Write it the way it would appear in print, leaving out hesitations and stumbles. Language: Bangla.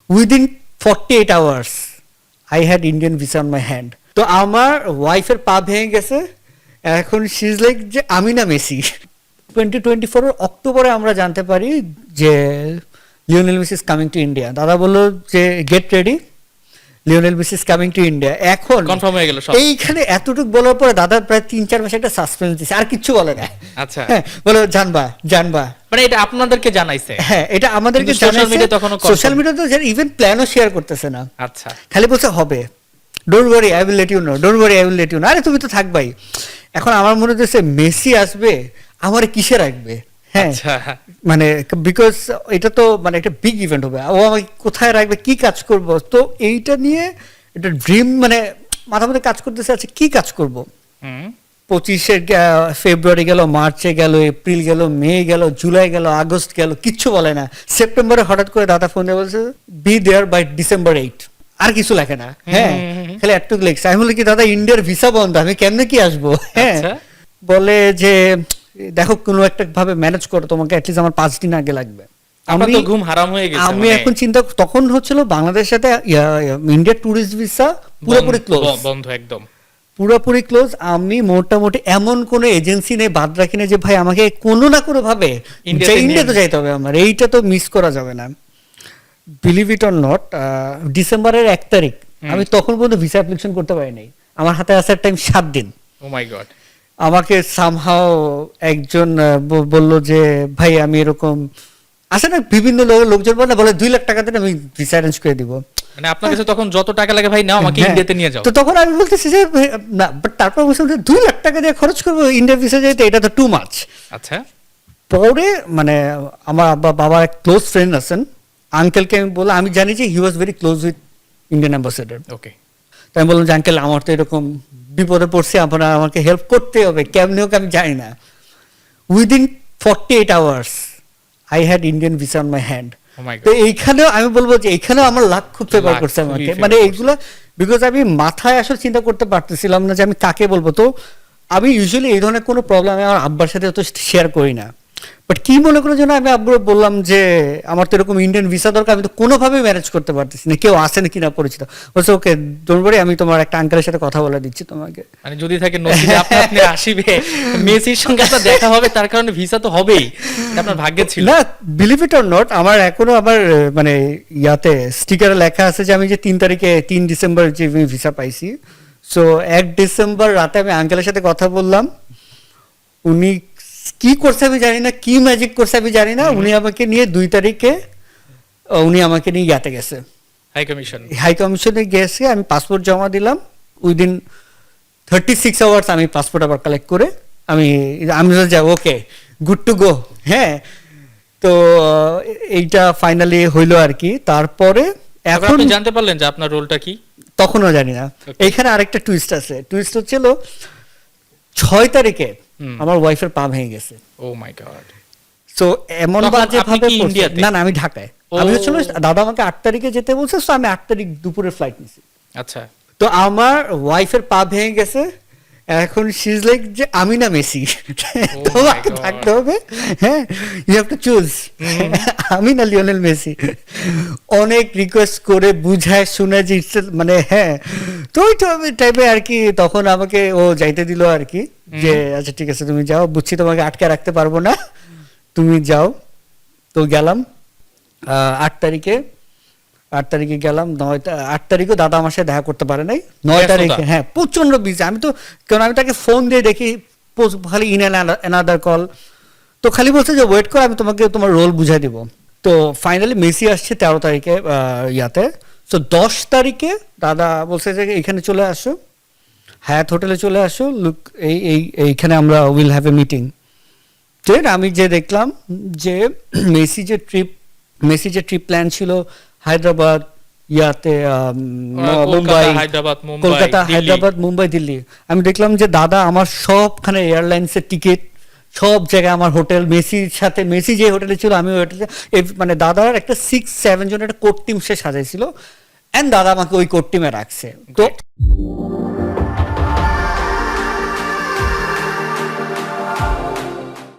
Within 48 hours I had Indian visa on my hand. তো আমার ওয়াইফের পা ভেঙে গেছে, এখন শি ইজ লাইক যে আমি না মেসি। 2024 অক্টোবরে আমরা জানতে পারি যে Lionel Messi is coming to India. দাদা বললো যে get ready, Lionel Messi is coming to India. এখন কনফার্ম হয়ে গেল সব। এইখানে এতটুকু বলার পরে দাদা প্রায় 3-4 মাস একটা সাসপেন্স দিছে, আর কিচ্ছু বলে না। আচ্ছা, হ্যাঁ, বলো জানবা মানে এটা আপনাদেরকে জানাইছে? হ্যাঁ, এটা আমাদেরকে সোশ্যাল মিডিয়া তখনও সোশ্যাল মিডিয়া তো ইভেন প্ল্যানও শেয়ার করতেছে না। আচ্ছা, খালি বলছে হবে, don't worry I will let you know, don't worry I will let you know. আরে তুমি তো থাকবাই। এখন আমার মনে হচ্ছে মেসি আসবে, আমার কিসে রাখবে? হ্যাঁ, মানে বিকজ এটা তো মানে একটা বিগ ইভেন্ট হবে, ও আমাকে কোথায় রাখবে, কি কাজ করব, তো এইটা নিয়ে এটা ড্রিম মানে মাথার মধ্যে কাজ করতেছে। আছে কি কাজ করব? 25 ফেব্রুয়ারি গেল, মার্চে গেল, এপ্রিল গেল, মে গেল, জুলাই গেল, আগস্ট গেল, কিচ্ছু বলে না। সেপ্টেম্বরে হঠাৎ করে দাদা ফোন দিয়ে বলছে বি দেয়ার বাই ডিসেম্বর 8, আর কিছু লেখে না। হ্যাঁ, খালি একটুকু লেখছে। আমি বলি কি দাদা ইন্ডিয়ার ভিসা বন্ধ, আমি কেমনে কি আসবো? হ্যাঁ, বলে যে দেখো কোনো একটা ভাবে ম্যানেজ করো, তোমাকে অ্যাটলিস্ট আমার 5 দিন আগে লাগবে। আমি এখন চিন্তা তখন হচ্ছিল বাংলাদেশের সাথে ইন্ডিয়ার ট্যুরিস্ট ভিসা পুরোপুরি ক্লোজ, বন্ধ, একদম পুরোপুরি ক্লোজ। আমি মোটামুটি এমন কোনো এজেন্সি নেই বাদ রাখি না যে ভাই আমাকে কোনো না কোনো ভাবে ইন্ডিয়াতে যাইতে হবে, আমার এইটা তো মিস করা যাবে না। বিলিভ ইট অর নট, ডিসেম্বরের 1 তারিখ আমি তখন পর্যন্ত ভিসা অ্যাপ্লিকেশন করতে পারি নাই। আমার হাতে আসার টাইম 7 দিন। ও মাই গড। আমাকে সামহাও একজন বলল যে ভাই আমি এরকম আসে না, বিভিন্ন লোকজন বলে 2 লাখ টাকা দিন আমি ভিসা অ্যারেঞ্জ করে দিব। মানে আপনার কাছে তখন যত টাকা লাগে ভাই নাও, আমাকে ইন্ডিয়াতে নিয়ে যাও। তো তখন আমি বলতেছি যে না, বাট তারপর বলছিলাম যে 2 লাখ টাকা দিয়ে খরচ করবো ইন্ডিয়া ভিসা যেতে, এটা তো টু মাচ। আচ্ছা, পরে মানে আমার বাবার এক ক্লোজ ফ্রেন্ড আছেন, আঙ্কেলকে আমি বললাম, আমি জানি যে he was very close with Indian ambassador. Okay, তাই আমি বললাম যে আঙ্কেল আমার তো এরকম বিপদে পড়ছে, আপনারা আমাকে হেল্প করতে হবে, কেমনি হোক আমি জানি না। Within 48 hours I had Indian visa on my hand. তো এইখানেও আমি বলবো যে এইখানেও আমার লাক খুব ফেভার করছে আমাকে, মানে এইগুলো বিকজ আমি মাথায় আসলে চিন্তা করতে পারতেছিলাম না যে আমি কাকে বলবো। তো আমি ইউজুয়ালি এই ধরনের কোনো প্রবলেম আমি আমার আব্বার সাথে তো শেয়ার করি না, বাট কি মনে করার জন্য আমি আব্বুর বললাম যে আমার তো এরকম ইন্ডিয়ান ভিসা দরকার, আমি তো কোনোভাবে ম্যানেজ করতে পারতেছি না, কেউ আসেন কিনা পরিচিত। বলছে ওকে ডোন্ট ওয়ারি, আমি তোমার একটা আঙ্কেলের সাথে কথা বলে দিচ্ছি তোমাকে। মানে যদি থাকে নসিবে আপনি আসিবে, মেসির সঙ্গে আপনার দেখা হবে, তার কারণে ভিসা তো হবেই, আপনার ভাগ্যে ছিল না। বিলিভ ইট অর নট, আমার এখনো আমার মানে ইয়াতে স্টিকারে লেখা আছে যে আমি যে 3 ডিসেম্বর যে ভিসা পাইছি। সো 1 ডিসেম্বর রাতে আমি আঙ্কেলের সাথে কথা বললাম, উনি কি করছে আমি জানি না, কি ম্যাজিক করছে আমি জানি না, উনি আমাকে নিয়ে 2 তারিখে উনি আমাকে নিয়ে ইয়াতে গেছে, হাই কমিশনে গেছে। আমি পাসপোর্ট জমা দিলাম, উইদিন 36 আওয়ার্স আমি পাসপোর্ট আবার কালেক্ট করে আমি যাই ওকে গুড টু গো। হ্যাঁ, তো এইটা ফাইনালি হইলো আর কি। তারপরে এখন জানতে পারলেন যে আপনার রোলটা কি? তখনও জানি না। এইখানে আরেকটা টুইস্ট আছে, টুইস্ট হচ্ছিল 6 তারিখে আমার ওয়াইফের পা ভেঙে গেছে। ও মাই গড। সো এমন বাজে ভাবে না আমি ঢাকায়, আমি হচ্ছিল দাদা আমাকে 8 তারিখে যেতে বলছে, তো আমি 8 তারিখ দুপুরে ফ্লাইট নিছি। আচ্ছা, তো আমার ওয়াইফের পা ভেঙে গেছে, এখন শি ইজ লাইক যে আমি না মেসি, তোমাকে থাকতে হবে। হ্যাঁ, ইউ হ্যাভ টু চুজ, আমি না লিওনেল মেসি। অনেক রিকোয়েস্ট করে বুঝায় শুনে যে মানে হ্যাঁ, তো ওই টাইপে আর কি। তখন আমাকে ও যাইতে দিল আর কি, যে আচ্ছা ঠিক আছে তুমি যাও, বুঝছি তোমাকে আটকে রাখতে পারবো না, তুমি যাও। তো গেলাম 8 তারিখে গেলাম। 8 তারিখও দাদা আমার সাথে দেখা করতে পারে নাই। 9 তারিখে হ্যাঁ প্রচন্ড বিজি। আমি তো কারণ আমি তাকে ফোন দিয়ে দেখি খালি ইন অ্যানাদার কল, তো খালি বলছে যে ওয়েট কর, আমি তোমাকে তোমার রোল বুঝাই দিব। তো ফাইনালি মেসি আসছে 13 তারিখে ইয়াতে। তো 10 তারিখে দাদা বলছে যে এখানে চলে আসো, হায়াত হোটেলে চলে আসো, লুক এইখানে আমরা উইল হ্যাভ এ মিটিং। ঠিক, আমি যে দেখলাম যে মেসি যে ট্রিপ প্ল্যান ছিল হায়দ্রাবাদ, ইয়াতে মুম্বাই, কলকাতা, হায়দ্রাবাদ, মুম্বাই, দিল্লি, আমি দেখলাম যে দাদা আমার সবখানে এয়ারলাইন্সের টিকিট, সব জায়গায় আমার হোটেল, মেসির সাথে মেসি যে হোটেলে ছিল আমি ওই হোটেলে, মানে দাদার একটা 6-7 জনের একটা কোর টিম সে সাজাইছিল, এন্ড দাদা আমাকে ওই কোর টিমে রাখছে। তো